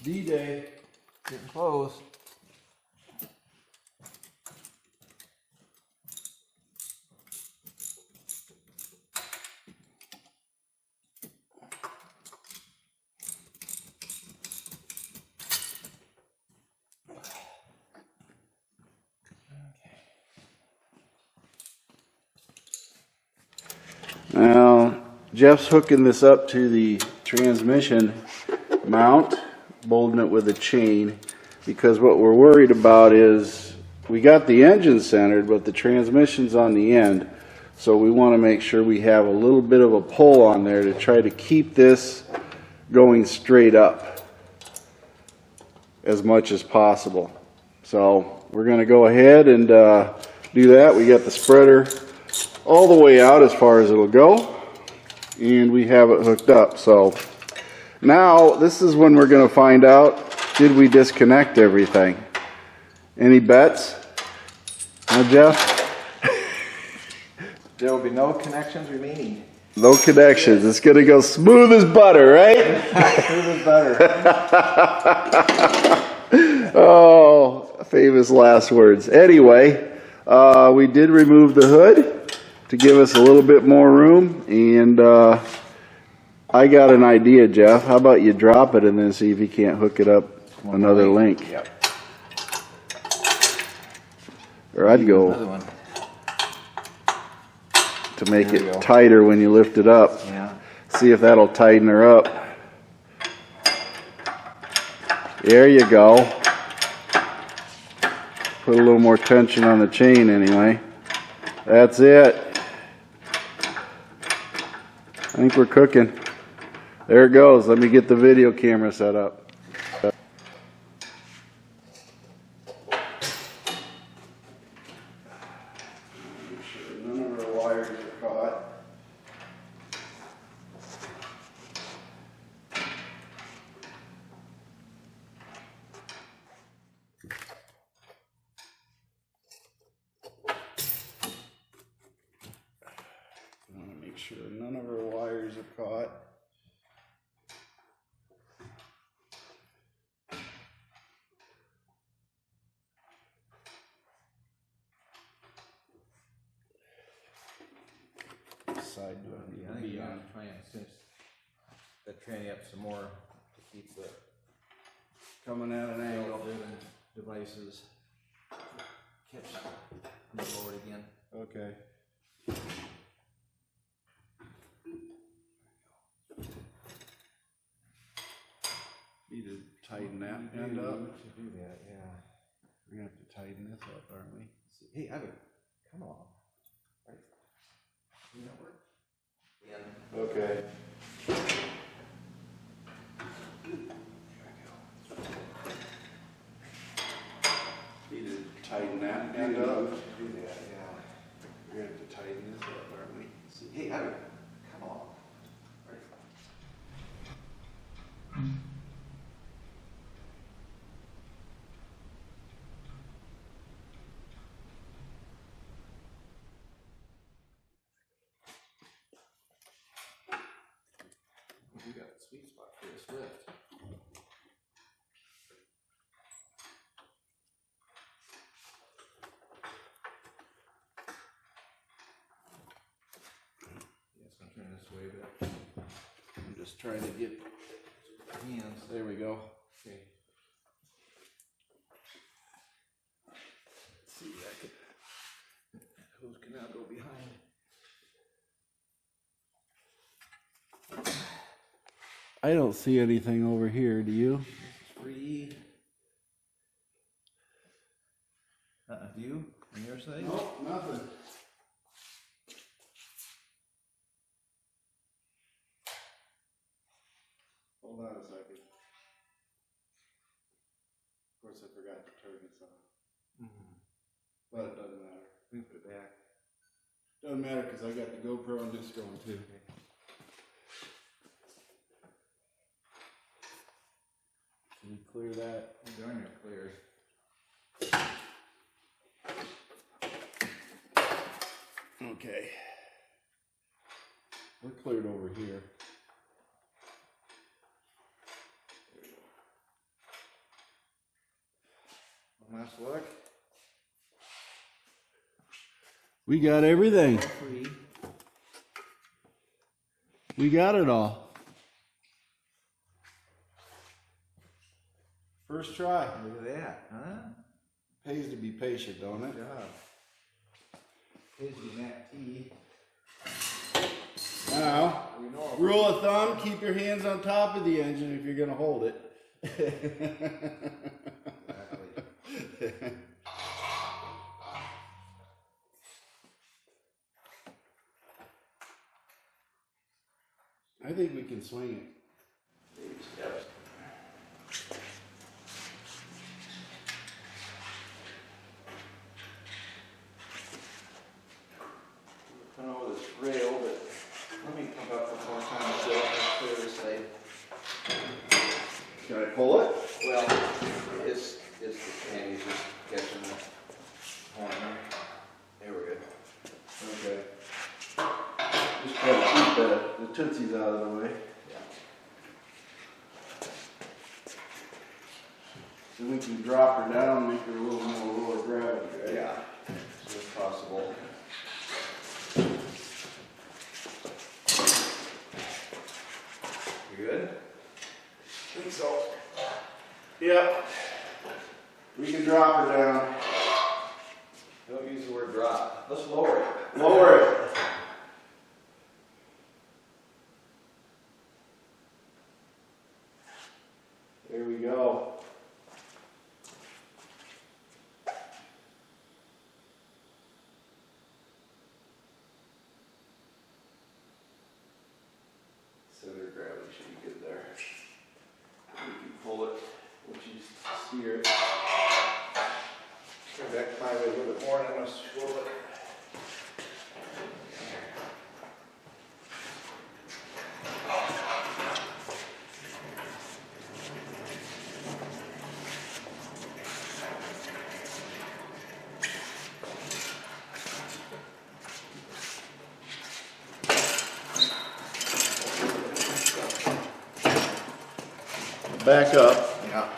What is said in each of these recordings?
D-Day, getting close. Now, Jeff's hooking this up to the transmission mount, bolting it with a chain, because what we're worried about is we got the engine centered, but the transmission's on the end. So we want to make sure we have a little bit of a pull on there to try to keep this going straight up as much as possible. So we're going to go ahead and do that. We got the spreader all the way out as far as it'll go, and we have it hooked up. So now this is when we're going to find out, did we disconnect everything? Any bets? Huh, Jeff? There will be no connections remaining. No connections. It's going to go smooth as butter, right? Smooth as butter. Oh, famous last words. Anyway, we did remove the hood to give us a little bit more room, and I got an idea, Jeff. How about you drop it and then see if you can't hook it up another link? Yep. Or I'd go Another one. to make it tighter when you lift it up. Yeah. See if that'll tighten her up. There you go. Put a little more tension on the chain anyway. That's it. I think we're cooking. There it goes. Let me get the video camera set up. Make sure none of our wires are caught. I want to make sure none of our wires are caught. Side do I need to be on? Try and cinch the tranny up some more to keep the Coming at an angle. driven devices catch the lower again. Okay. Need to tighten that end up. To do that, yeah. We're gonna have to tighten this up, aren't we? Hey, Evan, come on. Right. You know where? Yeah. Okay. Need to tighten that end up. Do that, yeah. We're gonna have to tighten this up, aren't we? Hey, Evan, come on. Right. We got a sweet spot for this lift. Yeah, it's gonna turn this way, but I'm just trying to get hands. there we go. Okay. Let's see, I could, that hose can now go behind. I don't see anything over here, do you? Free. Do you? On your side? No, nothing. Hold on a second. Of course, I forgot to turn this on. But it doesn't matter. We can put it back. Doesn't matter because I got the GoPro and disc going too. Can we clear that? Darn near clear. Okay. We're cleared over here. Let's look. We got everything. Free. We got it all. First try. Look at that, huh? Pays to be patient, don't it? Good job. Here's your MACT. Now, We know rule of thumb, keep your hands on top of the engine if you're going to hold it. exactly. I think we can swing it. Baby steps. We're going over this rail, but let me come up one more time so I can clear this side. Can I pull it? Well, it's the panties just catching the corner. There we're good. Okay. Just try to keep the tootsies out of the way. Yeah. Then we can drop her down and make her a little more lower gravity, right? Yeah. So it's possible. You good? I think so. Yep. We can drop her down. Don't use the word drop. Let's lower it. Lower it. There we go. Center of gravity should be good there. We can pull it once you steer it. Turn back my way a little bit more and I'm going to swivel it. Back up. Yeah.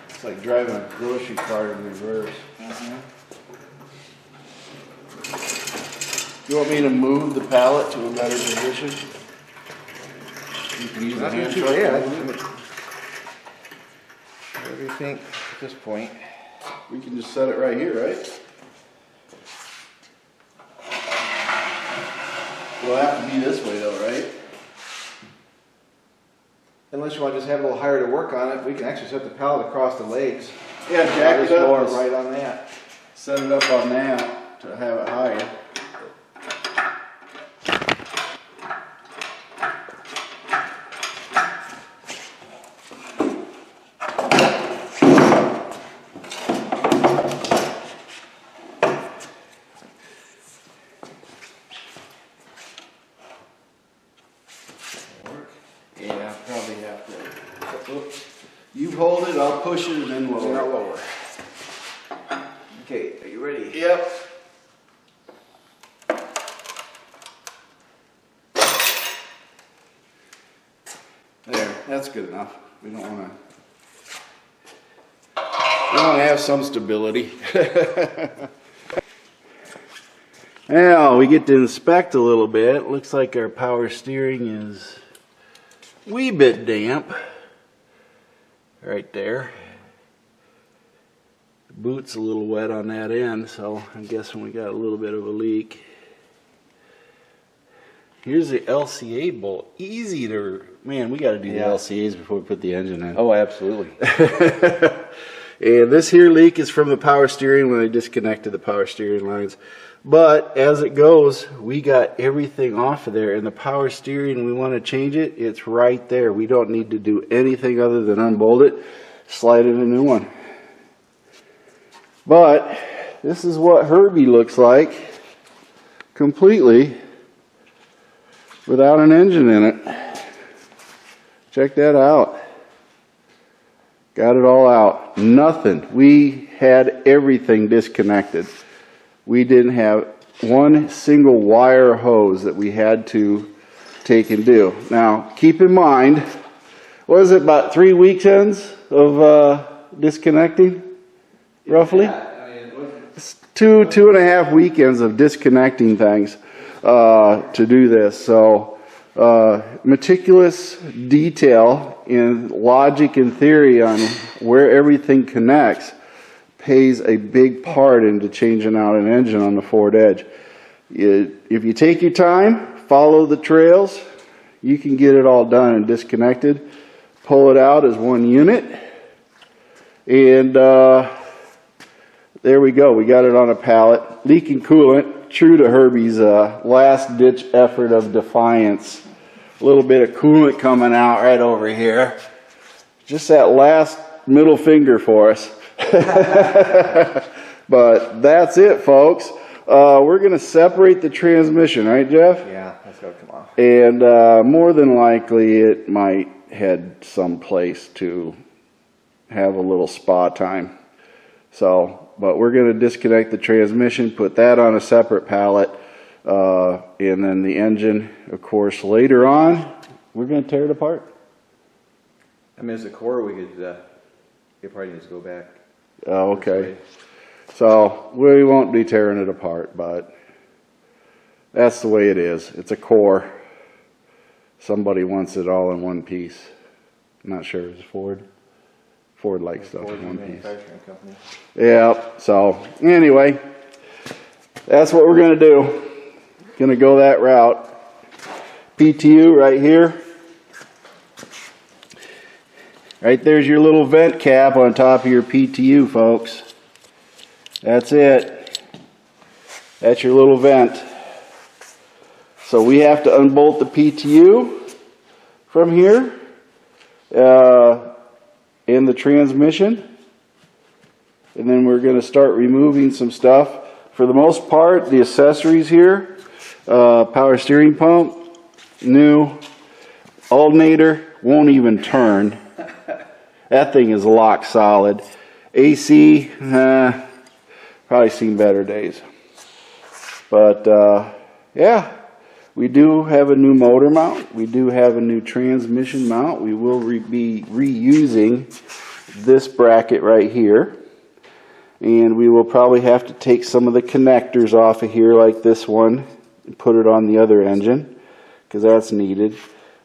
It's like driving a grocery cart in reverse. You want me to move the pallet to a better position? You can use the Not hand too truck. bad. to move it. What do you think at this point? We can just set it right here, right? We'll have to be this way though, right? Unless you want to just have a little higher to work on it, we can actually set the pallet across the legs. Yeah, jack it Lower up. right on that. Set it up on that to have it higher. Yeah, probably have to. You hold it, I'll push it, and then Now lower. lower. Okay, are you ready? Yep. There, that's good enough. We don't want to have some stability. Now we get to inspect a little bit. Looks like our power steering is a wee bit damp. Right there. The boot's a little wet on that end, so I'm guessing we got a little bit of a leak. Here's the LCA bolt. Easy to, man, we got to do the LCAs before we put the engine in. Oh, absolutely. And this here leak is from the power steering when I disconnected the power steering lines. But as it goes, we got everything off of there, and the power steering, we want to change it, it's right there. We don't need to do anything other than unbolt it, slide in a new one. But this is what Herbie looks like completely without an engine in it. Check that out. Got it all out. Nothing. We had everything disconnected. We didn't have one single wire hose that we had to take and do. Now, keep in mind, what is it, about 3 weekends of disconnecting, roughly? Yeah, I mean, it wasn't. It's two and a half weekends of disconnecting things to do this. So meticulous detail in logic and theory on where everything connects plays a big part into changing out an engine on the Ford Edge. If you take your time, follow the trails, you can get it all done and disconnected. Pull it out as one unit, and there we go. We got it on a pallet. Leaking coolant, true to Herbie's last-ditch effort of defiance. A little bit of coolant coming out right over here. Just that last middle finger for us. But that's it, folks. We're going to separate the transmission, right, Jeff? Yeah, that's got to come off. And more than likely it might head someplace to have a little spa time. So, but we're going to disconnect the transmission, put that on a separate pallet, and then the engine, of course, later on, we're going to tear it apart. I mean, as a core, we could, it probably needs to go back. Oh, okay. So we won't be tearing it apart, but that's the way it is. It's a core. Somebody wants it all in one piece. I'm not sure. Is it Ford? Ford likes stuff in one piece. Manufacturing company. Yeah. So anyway, that's what we're going to do. Going to go that route. PTU right here. Right there's your little vent cap on top of your PTU, folks. That's it. That's your little vent. So we have to unbolt the PTU from here in the transmission. And then we're going to start removing some stuff. For the most part, the accessories here, power steering pump, new, alternator, won't even turn. That thing is lock solid. AC, probably seen better days. But yeah, we do have a new motor mount. We do have a new transmission mount. We will be reusing this bracket right here. And we will probably have to take some of the connectors off of here like this one and put it on the other engine because that's needed.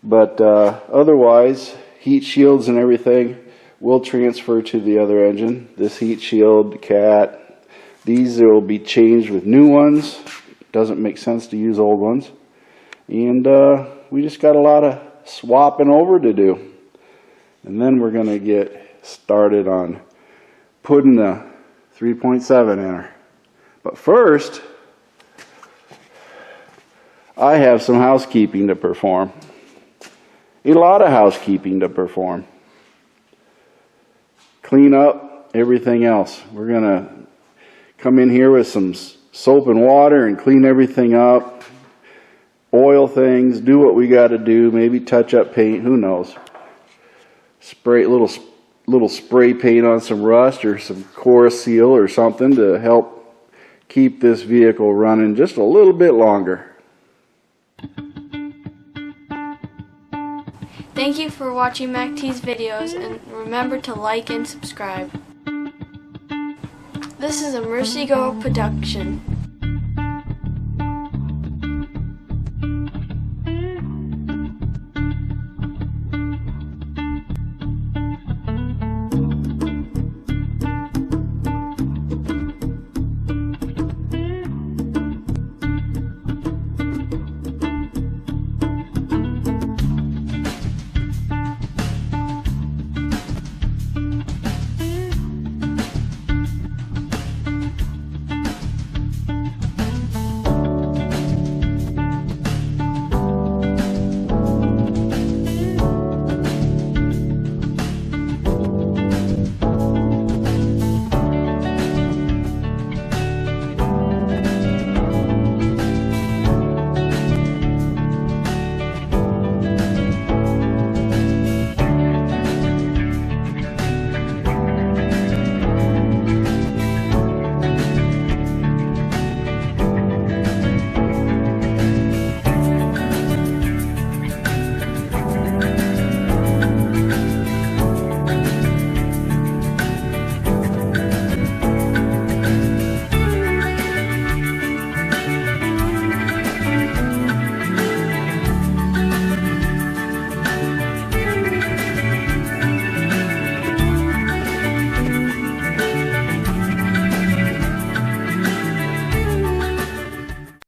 But otherwise, heat shields and everything will transfer to the other engine. This heat shield, the cat, these will be changed with new ones. Doesn't make sense to use old ones. And we just got a lot of swapping over to do. And then we're going to get started on putting the 3.7 in her. But first, I have some housekeeping to perform. A lot of housekeeping to perform. Clean up everything else. We're going to come in here with some soap and water and clean everything up. Oil things, do what we got to do, maybe touch up paint, who knows. Spray little spray paint on some rust or some core seal or something to help keep this vehicle running just a little bit longer. Thank you for watching MacT's videos, and remember to like and subscribe. This is a MercyGirl production.